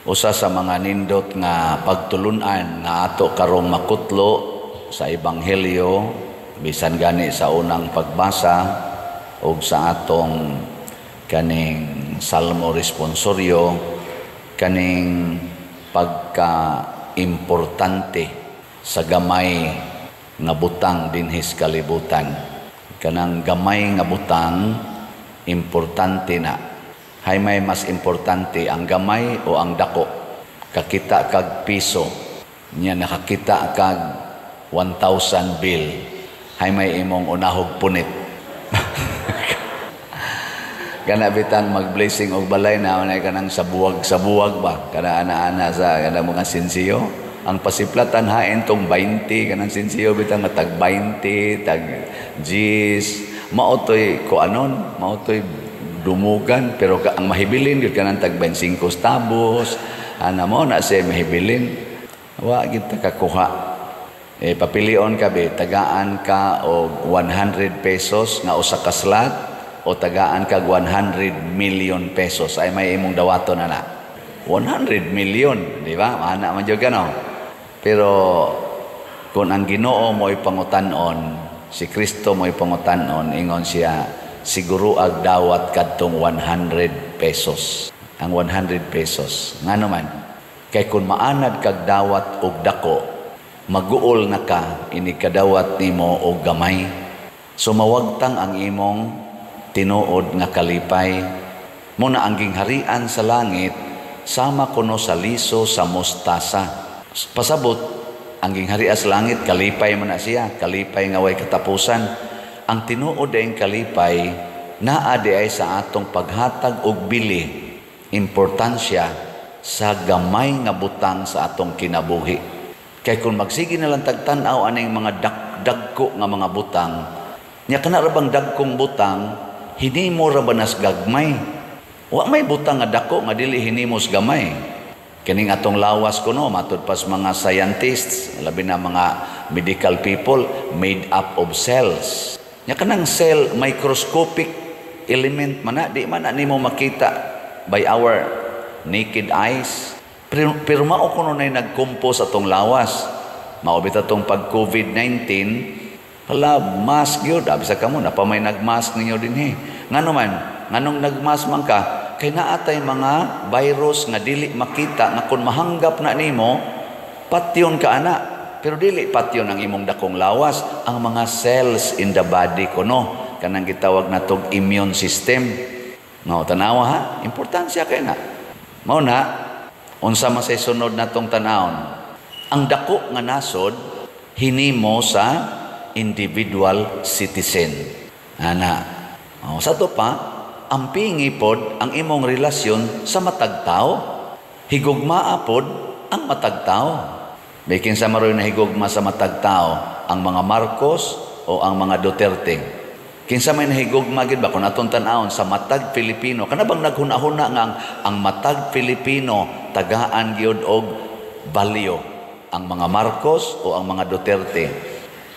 Usa sa mga nindot nga pagtulunan nga ato karong makutlo sa ebanghelyo bisan gani sa unang pagbasa ug sa atong kaning salmo responsoryo, kaning pagka-importante sa gamay nga butang dinhis kalibutan. Kanang gamay nga butang importante na. Hay may mas importante ang gamay o ang dako? Kakita kag piso, niya nakakita kag 1,000 bill. Hay may imong unahog punit. Kana bitang mag-blessing og balay na unay kanang sabuwag ba? Kana ana-ana sa kana mga sinsiyo. Ang pasiplatan hain tong 20 kanang sinsiyo bitang tag 20, tag 10. Mautoy ko anon, mautoy dumugan, pero ang mahibilin yun ka ng tag 25 tabos, mo na siya mahibilin, wag kita kakuha. Papilion ka be, tagaan ka o 100 pesos nga usa ka slot o tagaan ka 100 million pesos, ay may imong dawato na 100 million, di ba? Mana man jud no? Pero kung ang Ginoo mo'y pangutanon, si Kristo mo'y pangutanon, ingon siya, siguro ag dawat kadtong 100 pesos. Ang 100 pesos. Nga naman, kay kung maanad kag dawat og dako, maguol na ka, inikadawat nimo og gamay. So mawagtang ang imong tinuod nga kalipay. Muna ang gingharian sa langit, sama kuno sa liso sa mostasa. Pasabot, ang gingharian sa langit, kalipay man na siya, kalipay nga way katapusan. Ang tinuod ay kalipay naa di ay sa atong paghatag og bili, importansya sa gamay nga butang sa atong kinabuhi. Kay kung magsige na lang tagtanaw aning mga dagko nga mga butang, nya kana ra bang dagkong butang hinimo ra ba nas gagmay? Wa may butang nga dako nga dili hinimos gamay. Kining atong lawas kuno matud pas mga scientists, labi na mga medical people, made up of cells. Nya kanang cell microscopic element man di man nimo makita by our naked eyes. Pero mao kuno nay nagkompose atong lawas. Mao bita tong pag COVID-19, hala mask gyud abi sa kamo na pa may nagmask ninyo dinhi. Ngano man, nganong nagmask man ka kay naatay mga virus nga dili makita nga kun mahanggap na nimo patyon ka ana. Pero dili patyon ang imong dakong lawas, ang mga cells in the body kuno, kanang gitawag natong immune system. No, tanawa ha, importansya kay na. Mao na unsa man say sunod natong tanawon. Ang dako nga nasod hinimo sa individual citizen. Ana. Sa to pa, ampingi pod ang imong relasyon sa matag tao. Higugmaa pod ang matag tao. Bikin sa maroy na higugma sa matag tao ang mga Marcos o ang mga Duterte. Kinsa may nahigugma gid ba kung atong tan-awon sa matag Pilipino, kana bang naghuna-huna nga ang matag Pilipino tagaan gyud og balyo ang mga Marcos o ang mga Duterte.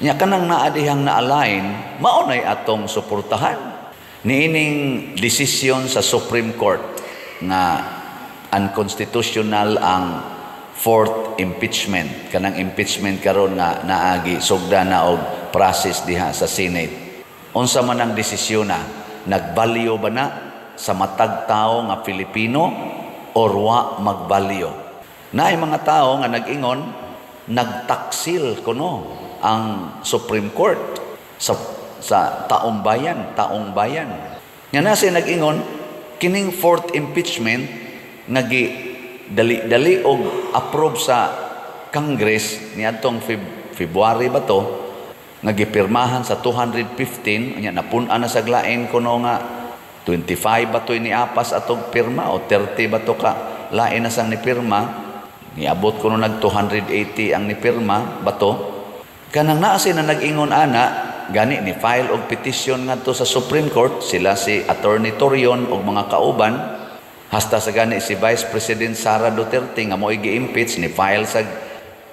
Nya kanang naadihang na-align mao nay atong suportahan. Niining desisyon sa Supreme Court nga unconstitutional ang fourth impeachment, kanang impeachment karon nga naagi sugda na og process diha sa Senate. Unsa man ang desisyon na, nagbalyo ba na sa matag tao nga Pilipino or wa magbalyo? Naay mga tao nga nag-ingon nagtaksil kuno ang Supreme Court sa taong bayan. Nga nasi nag-ingon kining fourth impeachment nga dali og approve sa Congress niadtong February ba to nga gipirmahan sa 215 nya napun-an na sa glain kuno nga 25 ba to iniapas atong pirma o 30 ba to ka lain na sang ni pirma niabot kuno nag 280 ang ni pirma ba to kanang naa na nag-ingon ana gani ni file og petition ngadto sa Supreme Court sila si Attorney Torion og mga kauban. Hasta sa gani si Vice President Sara Duterte nga mo'y gi-impeach ni file sa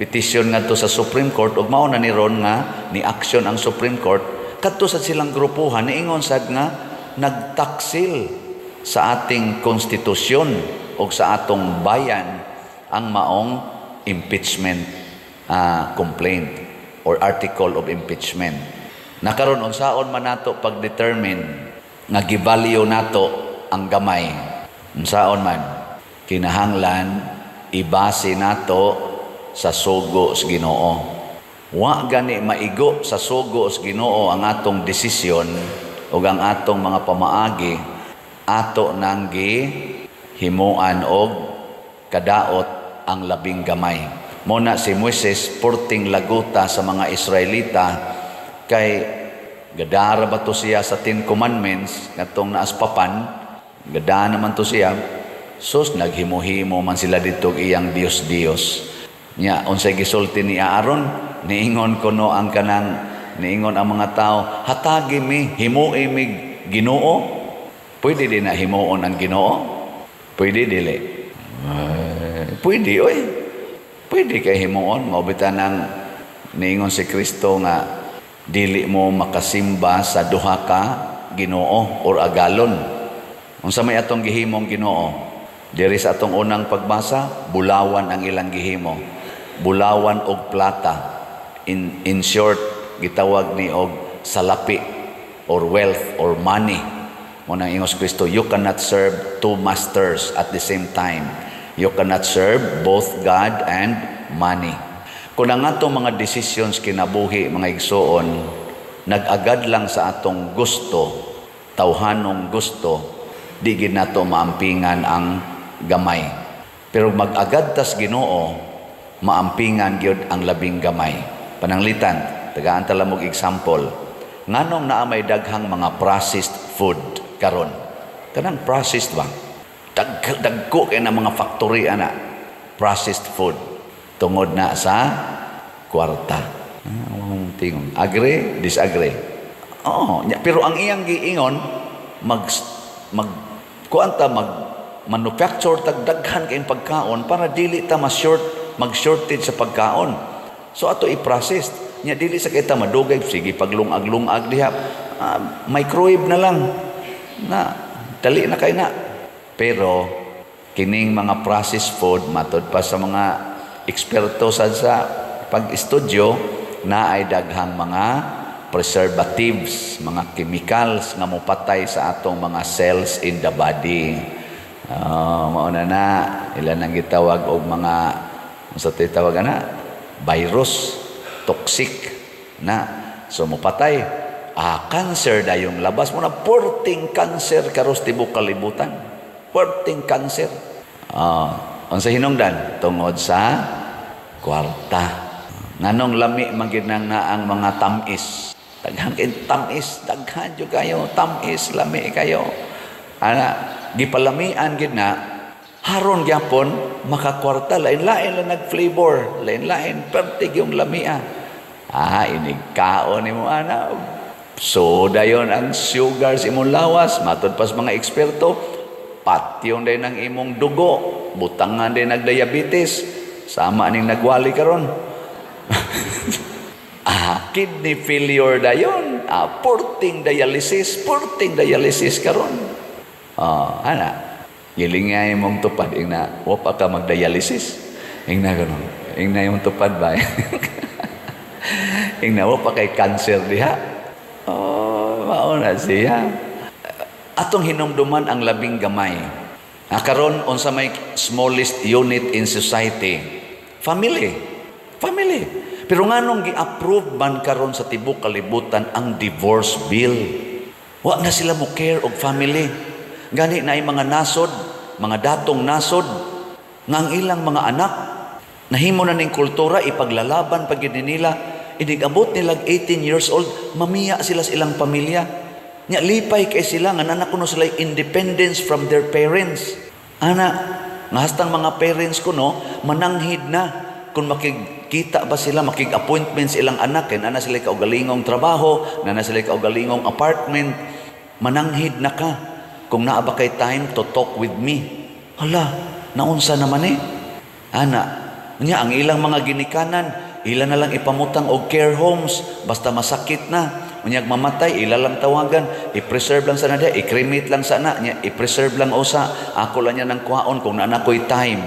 petition ngadto sa Supreme Court ug mao na ni ron nga ni action ang Supreme Court kadto sa silang grupuhan niingon sad nga nagtaksil sa ating konstitusyon o o sa atong bayan ang maong impeachment complaint or article of impeachment. Nakaroon unsaon man nato pag-determine nga givalue nato ang gamay. Unsaon man kinahanglan ibase nato sa sugo sa Ginoo. Wa gani maigo sa sugo sa Ginoo ang atong desisyon o ang atong mga pamaagi, ato nang himuan og kadaot ang labing gamay. Muna si Moises purting laguta sa mga Israelita kay gadara ba to siya sa 10 Commandments katong naaspapan, gada naman to siya. Sus naghimo-himo man sila dito iyang Dios. Nya unsay gisulti ni Aaron, niingon kuno ang kanang niingon ang mga tao, hatagi mi himui mi Ginoo. Pwede din na himuon ang Ginoo? Pwede dili. Pwede oy. Pwede kay himuon maubitan ng niingon si Kristo nga dili mo makasimba sa duha ka Ginoo or agalon. Unsa may atong gihimong Ginoo? Diri sa atong unang pagbasa, bulawan ang ilang gihimo. Bulawan og plata. In short, gitawag ni og salapi or wealth or money. Mo nang ingos Kristo, you cannot serve two masters at the same time. You cannot serve both God and money. Kung ang atong mga decisions kinabuhi, mga igsoon, nag-agad lang sa atong gusto, tawhanong gusto, di gid nato maampingan ang gamay. Pero mag-agad tas Ginoo, maampingan gyud ang labing gamay. Pananglitan, tagaan tala mog example. Nganong naa may daghang mga processed food karon? Kanang processed ba? Dagko kay na mga factory ana processed food tungod na sa kwarta. Tingog. Agree, disagree. Pero ang iyang giingon manufacture daghan kay pagkaon para dili ta mag-shortage sa pagkaon. So ato i-process. Nya dili sa kita madugay, sige paglungag-lungag diha. Microwave na lang. Dali na kay na. Pero kining mga processed food matod pa sa mga eksperto sa pag-estudyo na ay daghang mga preservatives, mga chemicals nga mopatay sa atong mga cells in the body. Mauna na ilan ang gitawag og mga sa tawag na virus, toxic na so mopatay. Cancer dayong labas mo na porting cancer karos tibok kalibutan. Porting cancer. Unsa hinungdan tungod sa kwarta. Nganong lami magignang na ang mga tamis. Daghan kay tamis, daghan jud kayo tamis, lami kayo. Gipalamian gid na haron gyapon makakwarta lain-lain lang nag-flavor, lain-lain pertig yung lamia. Inigkaon nimo ana. Soda yon ang sugar sa imong lawas, matod pas mga eksperto, patyon din ng imong dugo, butangan din nag-diabetes, sama ning nagwali karon. Kidney failure dayon, porting dialysis karon. Gilingay mong tupad ingna, wa pa ka mag-dialysis. Ingna karon. Ingna yung tupad ba? Ingna wa pa kay cancer diha. Mauna siya. Atong hinumduman ang labing gamay. Karon unsa may smallest unit in society? Family. Pero nganong gi-approve man karon sa tibok kalibutan ang divorce bill? Wa na sila mo care og family. Gani na ay mga nasod, mga datong nasod, nga ang ilang mga anak, nahimo na ning kultura, ipaglalaban pag nila, inigabot nilag 18 years old, mamiya sila sa ilang pamilya. Nya lipay kay sila, nga nanak kuno sila independence from their parents. Nga hastang mga parents kuno, mananghid na, kung makikita ba sila, makig-appointments ilang anak, kaya na sila kaugalingong trabaho, na sila kaugalingong apartment, mananghid na ka. Kung naa ba kay time to talk with me? Hala, naunsa naman Nya, ang ilang mga ginikanan, ilan na lang ipamutang og care homes, basta masakit na. Unyag mamatay, ilalang tawagan, i-preserve lang sana dia, i-cremate lang sana niya, i-preserve lang usa, ako lang niya ng kuhaon kung na ako'y time.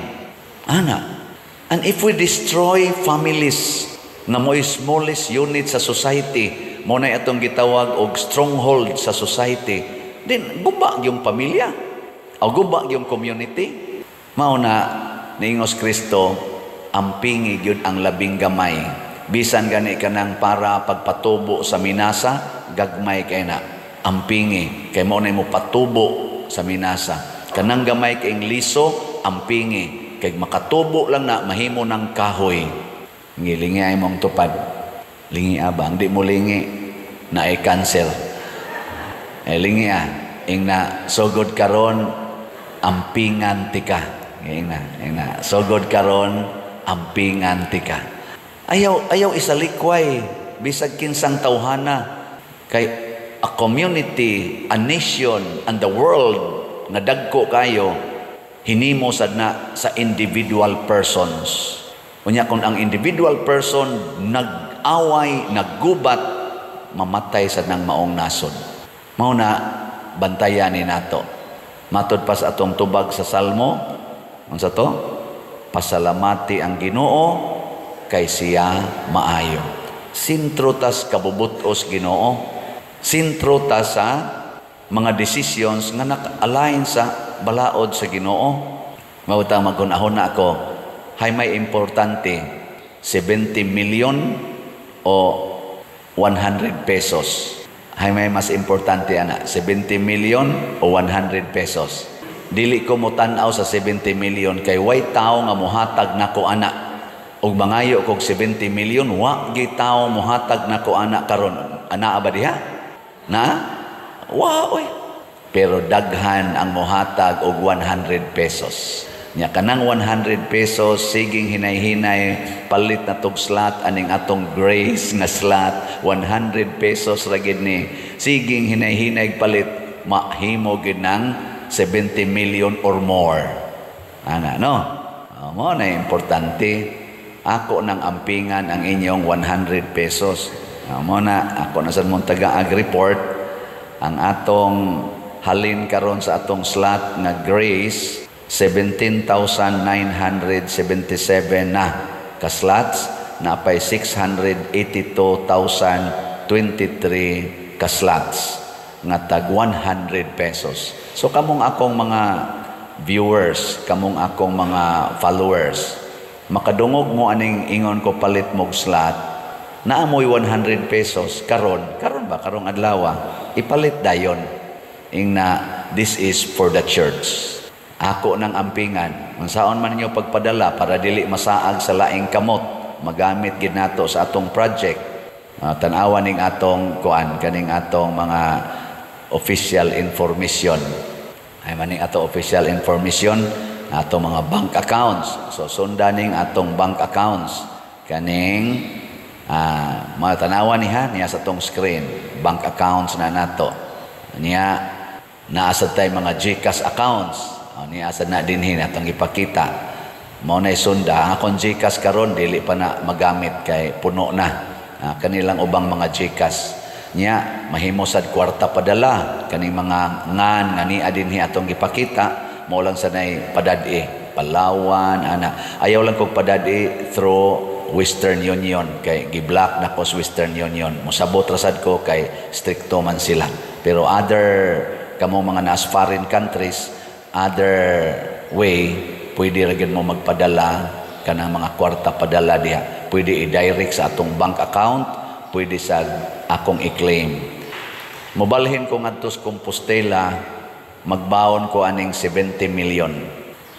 Ana. And if we destroy families na mo'y smallest unit sa society, mo na itong gitawag og stronghold sa society, din guba yung pamilya o guba yung community. Mao na niingos Kristo, ampingi gyud ang labing gamay. Bisan gani kanang para pagpatubo sa minasa, gagmay kay na. Ampingi kay mo na mo patubo sa minasa. Kanang gamay kay liso, ampingi kay makatubo lang na mahimo ng kahoy. Ngilingi ay mong tupad. Lingi abang, di mo lingi na ay cancer. Lingi ing na sugod karon ampingan tika. Ing na sugod karon ampingan tika. Ayaw isalikway bisag kinsang tawhana kay a community, a nation, and the world nga dagko kayo hinimo sad na sa individual persons. Unya kung ang individual person nag-away, naggubat, mamatay sad ng maong nasod. Mao na bantayan ni nato. Matod pa sa atong tubag sa Salmo, unsa to? Pasalamati ang Ginoo kay siya maayo. Sintro tas kabubutos Ginoo. Sintro ta sa mga decisions nga naka-align sa balaod sa Ginoo. Mauta magunahon na ako, hay may importante 70 million o 100 pesos. Hay may mas importante ana, 70 million o 100 pesos. Dili ko mo tan-aw sa 70 million kay way tao nga mohatag nako ana. Og mangayo kog 70 million, wa gi tao mohatag nako ana karon. Ana ba diha? Na? Wa oy. Pero daghan ang mohatag og 100 pesos. Nya kanang 100 pesos siging hinay-hinay palit na tog slot aning atong grace nga slot 100 pesos ra gid ni siging hinay-hinay palit mahimo gid ng 70 million or more. Ana no? Mo na importante. Ako nang ampingan ang inyong 100 pesos. Mo na ako na sad mong taga-ag report ang atong halin karon sa atong slot nga grace 17,977 na ka-slots, napay 682,023 ka-slots nga tag 100 pesos. So kamong akong mga viewers, kamong akong mga followers, makadungog mo aning ingon ko palit mog slot, naamoy 100 pesos karon karong adlaw, ipalit dayon ing na this is for the church. Ako ng ampingan, unsaon man ninyo pagpadala para dili masaag sa laing kamot, magamit gid nato sa atong project. Tan-awan ning atong kuan kaning atong mga official information. Ay maning ato official information, atong mga bank accounts. So sundan ning atong bank accounts kaning matanawan niya sa atong screen, bank accounts na nato. Niya naasa tay mga GCash accounts. Niya asad na dinhin atong ipakita. Mao nay sunda akong GCash karon dili pa na magamit kay puno na. Kanilang ubang mga GCash nya mahimo sad kwarta padala kaning mga ngan nga ni dinhi atong ipakita mo lang sanay padadi Palawan ana. Ayaw lang kog padadi through Western Union kay gi-block na ko sa Western Union. Mosabot ra sad ko kay stricto man sila. Pero other kamo mga nas foreign countries, other way, pwede rin mo magpadala kanang mga kwarta padala diha. Pwede i-direct sa atong bank account, pwede sa akong i-claim. Mobalhin ko ngadto sa Compostela, magbaon ko aning 70 million.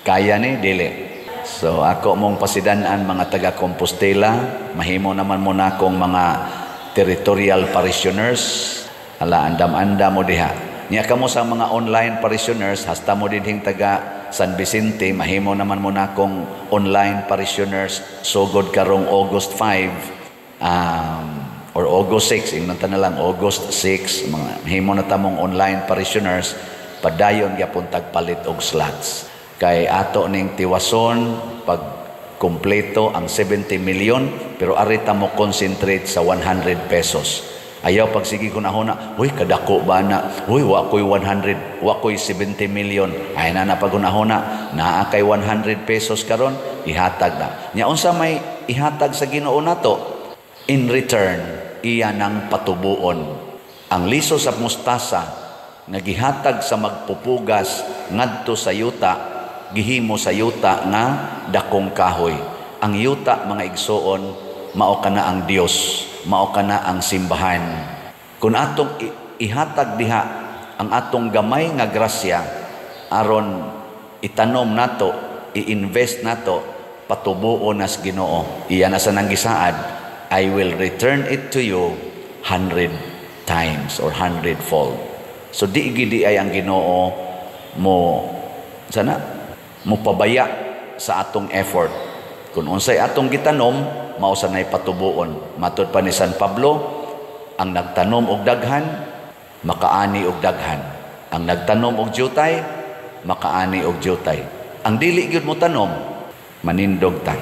Kaya ni dili. So ako mong pasidanan mga taga Compostela, mahimo naman mo na akong mga territorial parishioners. Ala andam-andam mo diha. Niya kamo sa mga online parishioners, hasta mo dinhing taga San Vicente, mahimo naman mo na akong online parishioners sugod karong August 5 or August 6, ingnan ta na lang August 6, mahimo na tamong online parishioners padayon gyapon tagpalit og slots. Kay ato ning tiwason pag kumpleto ang 70 million pero arita mo concentrate sa 100 pesos. Ayaw pagsigi ko na huna, uy, kadako ba na? Uy, wa ko'y 100, wa ko'y 70 million. Ay na napagunahuna, naa kay 100 pesos karon, ihatag na. Nya unsa may ihatag sa Ginoo nato? In return, iya nang patubuon. Ang liso sa mustasa, nga gihatag sa magpupugas ngadto sa yuta, gihimo sa yuta nga dakong kahoy. Ang yuta, mga igsoon, mao kana ang Dios, mao kana ang simbahan. Kung atong ihatag diha ang atong gamay nga grasya aron itanom nato, i-invest nato, patubuon nas Ginoo. Iya na sa nang gisaad, I will return it to you 100 times or 100-fold. So di gidi ay ang Ginoo mo sana mo pabaya sa atong effort. Kung unsay atong gitanom, mao sa nay patubuon. Matud pa ni San Pablo, ang nagtanom og daghan, makaani og daghan. Ang nagtanom og jutay, makaani og jutay. Ang dili gyud mo tanom, manindog ta.